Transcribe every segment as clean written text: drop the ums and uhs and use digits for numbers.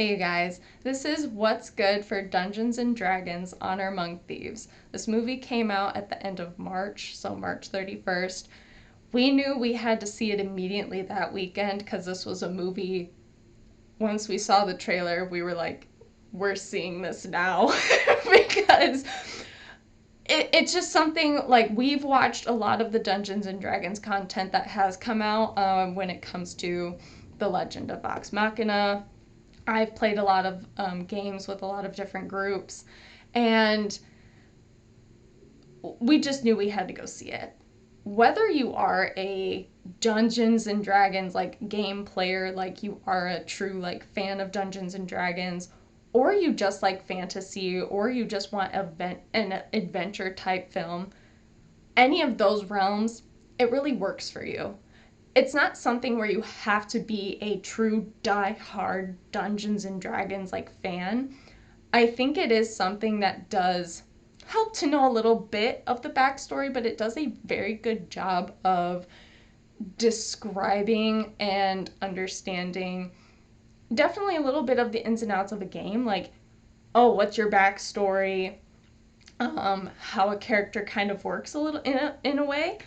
Hey you guys, this is What's Good for Dungeons and Dragons Honor Among Thieves. This movie came out at the end of March, so March 31st. We knew we had to see it immediately that weekend because this was a movie. Once we saw the trailer, we were like, we're seeing this now because it's just something like we've watched a lot of the Dungeons and Dragons content that has come out when it comes to The Legend of Vox Machina. I've played a lot of games with a lot of different groups, and we just knew we had to go see it. Whether you are a Dungeons and Dragons like game player, like you are a true like fan of Dungeons and Dragons, or you just like fantasy, or you just want an adventure type film, any of those realms, it really works for you. It's not something where you have to be a true die-hard Dungeons and Dragons like fan. I think it is something that does help to know a little bit of the backstory, but it does a very good job of describing and understanding definitely a little bit of the ins and outs of a game, like, oh, what's your backstory, how a character kind of works a little in a way.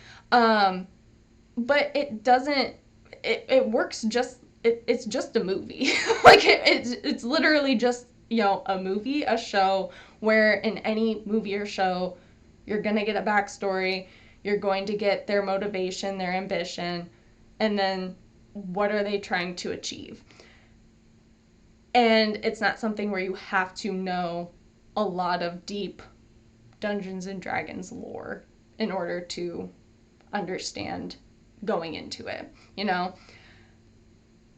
But it doesn't, it works just, it's just a movie. Like it's literally just, a movie, a show, where in any movie or show you're going to get a backstory, you're going to get their motivation, their ambition, and then what are they trying to achieve. And it's not something where you have to know a lot of deep Dungeons and Dragons lore in order to understand going into it.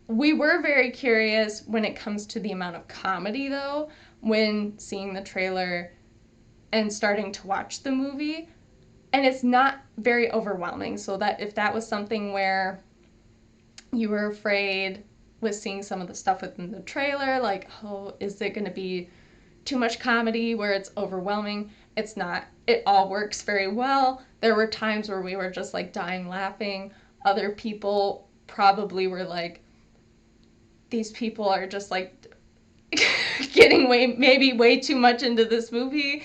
We were very curious when it comes to the amount of comedy, though, when seeing the trailer and starting to watch the movie. And it's not very overwhelming, so that if that was something where you were afraid with seeing some of the stuff within the trailer, like, oh, is it going to be too much comedy where it's overwhelming? It's not. It all works very well. There were times where we were just like dying laughing. Other people probably were like, these people are just like getting maybe way too much into this movie.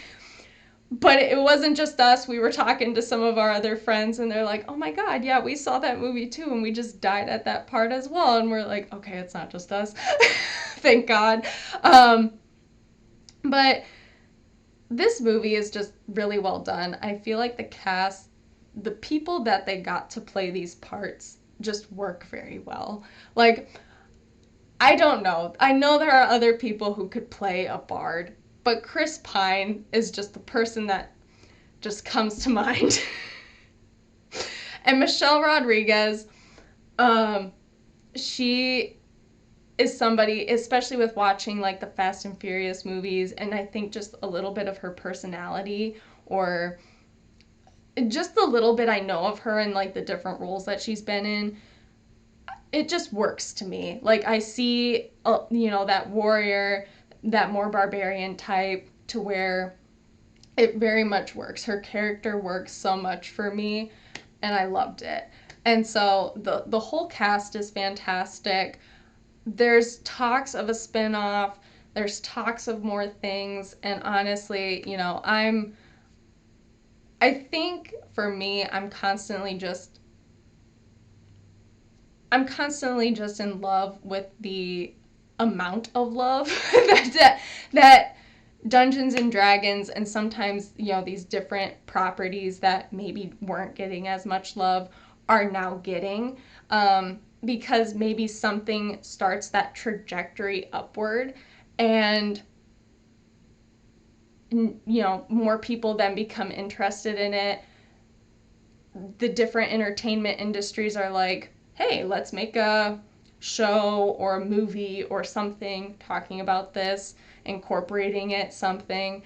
But it wasn't just us. We were talking to some of our other friends, and they're like, oh my God, yeah, we saw that movie too, and we just died at that part as well. And we're like, okay, it's not just us. Thank God. But this movie is just really well done. I feel like the cast, the people that they got to play these parts just work very well. Like, I don't know. I know there are other people who could play a bard, but Chris Pine is just the person that just comes to mind. And Michelle Rodriguez, she is somebody, especially with watching like the Fast and Furious movies, and I think just a little bit of her personality, or just the little bit I know of her and like the different roles that she's been in, it just works to me. Like I see, that warrior, that more barbarian type, to where it very much works. Her character works so much for me, and I loved it. And so the whole cast is fantastic. There's talks of a spin-off. There's talks of more things, and honestly, I think for me, I'm constantly just in love with the amount of love that Dungeons and Dragons, and sometimes, these different properties that maybe weren't getting as much love, are now getting. Because maybe something starts that trajectory upward, and more people then become interested in it. The different entertainment industries are like, hey, let's make a show or a movie or something talking about this, incorporating it, something.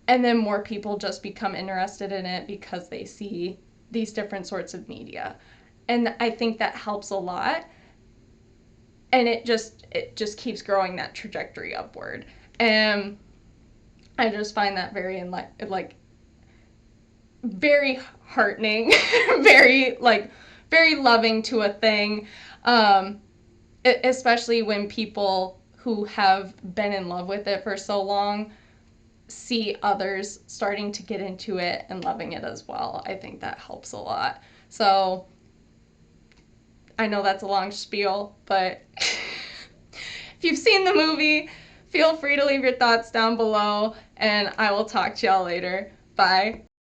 And then more people just become interested in it because they see these different sorts of media. And I think that helps a lot. And it just keeps growing that trajectory upward. And I just find that very very heartening, very loving to a thing, especially when people who have been in love with it for so long see others starting to get into it and loving it as well. I think that helps a lot. So I know that's a long spiel, but if you've seen the movie, feel free to leave your thoughts down below, and I will talk to y'all later. Bye.